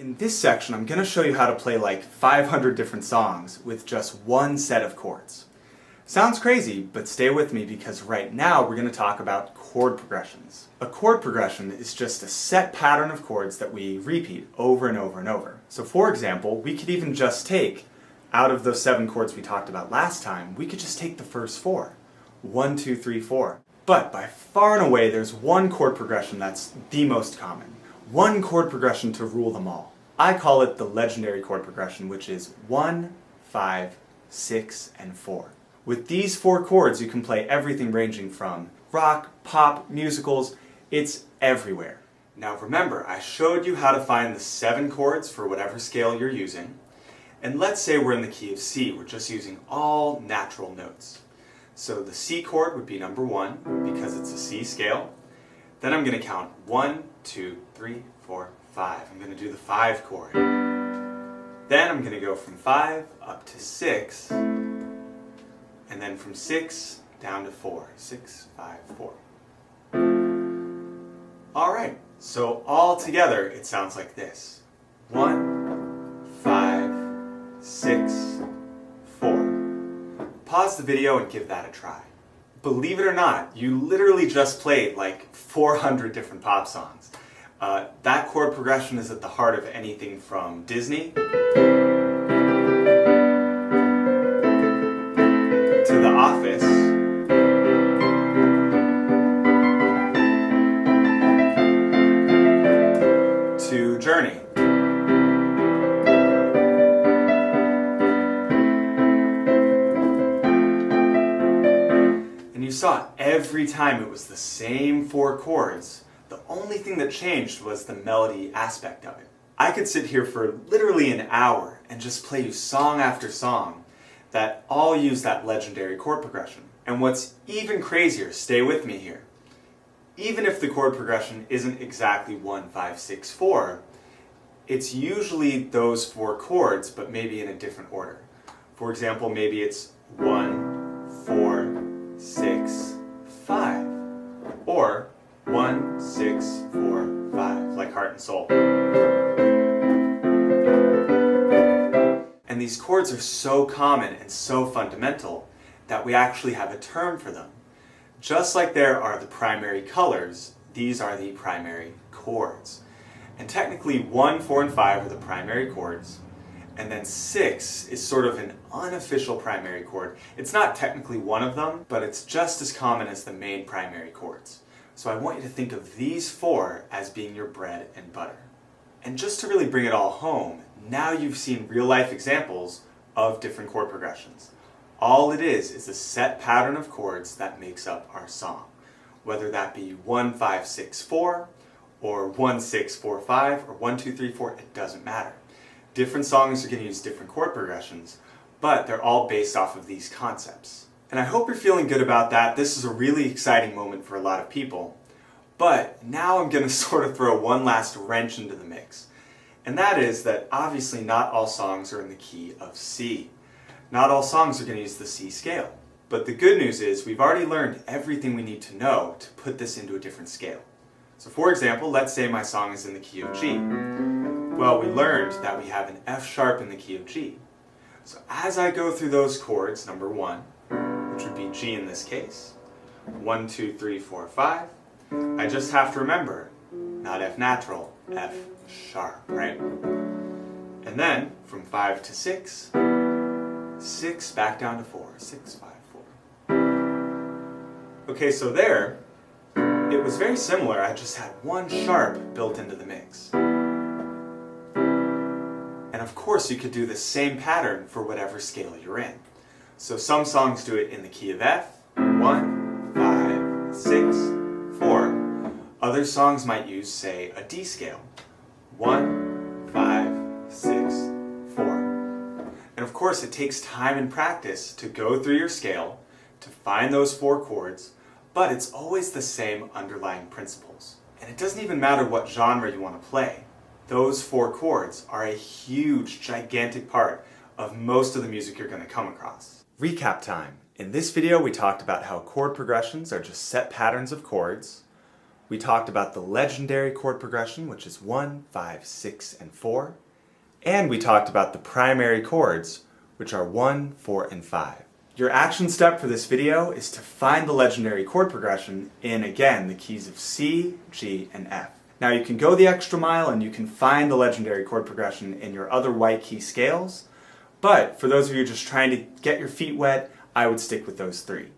In this section, I'm going to show you how to play like 500 different songs with just one set of chords. Sounds crazy, but stay with me because right now we're going to talk about chord progressions. A chord progression is just a set pattern of chords that we repeat over and over and over. So for example, we could even just take, out of those 7 chords we talked about last time, we could just take the first 4. 1, 2, 3, 4. But by far and away, there's one chord progression that's the most common. One chord progression to rule them all. I call it the legendary chord progression, which is 1, 5, 6, and 4. With these 4 chords, you can play everything ranging from rock, pop, musicals. It's everywhere. Now remember, I showed you how to find the 7 chords for whatever scale you're using. And let's say we're in the key of C. We're just using all natural notes. So the C chord would be number 1 because it's a C scale. Then I'm going to count 1, 2, 3, 4, 5. I'm going to do the 5 chord. Then I'm going to go from 5 up to 6. And then from 6 down to 4. 6, 5, 4. Alright, so all together it sounds like this. 1, 5, 6, 4. Pause the video and give that a try. Believe it or not, you literally just played like 400 different pop songs. That chord progression is at the heart of anything from Disney to The Office to Journey. And you saw every time it was the same 4 chords. The only thing that changed was the melody aspect of it. I could sit here for literally an hour and just play you song after song that all use that legendary chord progression. And what's even crazier, stay with me here, even if the chord progression isn't exactly 1, 5, 6, 4, it's usually those 4 chords, but maybe in a different order. For example, maybe it's 1, 4, 6, 5, or 1, 6, 4, 5, like Heart and Soul. And these chords are so common and so fundamental that we actually have a term for them. Just like there are the primary colors, these are the primary chords. And technically 1, 4, and 5 are the primary chords, and then 6 is sort of an unofficial primary chord. It's not technically one of them, but it's just as common as the main primary chords. So I want you to think of these 4 as being your bread and butter. And just to really bring it all home, now you've seen real-life examples of different chord progressions. All it is a set pattern of chords that makes up our song. Whether that be 1, 5, 6, 4, or 1, 6, 4, 5, or 1, 2, 3, 4, it doesn't matter. Different songs are going to use different chord progressions, but they're all based off of these concepts. And I hope you're feeling good about that. This is a really exciting moment for a lot of people. But now I'm going to sort of throw one last wrench into the mix. And that is that obviously not all songs are in the key of C. Not all songs are going to use the C scale. But the good news is we've already learned everything we need to know to put this into a different scale. So for example, let's say my song is in the key of G. Well, we learned that we have an F sharp in the key of G. So as I go through those chords, number 1, which would be G in this case, 1, 2, 3, 4, 5, I just have to remember, not F natural, F sharp, right? And then, from 5 to 6, 6 back down to 4, 6, 5, 4. Okay, so there, it was very similar, I just had one sharp built into the mix. And of course you could do the same pattern for whatever scale you're in. So some songs do it in the key of F, 1, 5, 6, 4. Other songs might use, say, a D scale. 1, 5, 6, 4. And of course it takes time and practice to go through your scale, to find those 4 chords, but it's always the same underlying principles. And it doesn't even matter what genre you want to play. Those 4 chords are a huge, gigantic part of most of the music you're going to come across. Recap time. In this video we talked about how chord progressions are just set patterns of chords. We talked about the legendary chord progression, which is 1, 5, 6, and 4. And we talked about the primary chords, which are 1, 4, and 5. Your action step for this video is to find the legendary chord progression in, again, the keys of C, G, and F. Now you can go the extra mile and you can find the legendary chord progression in your other white key scales, but for those of you just trying to get your feet wet, I would stick with those three.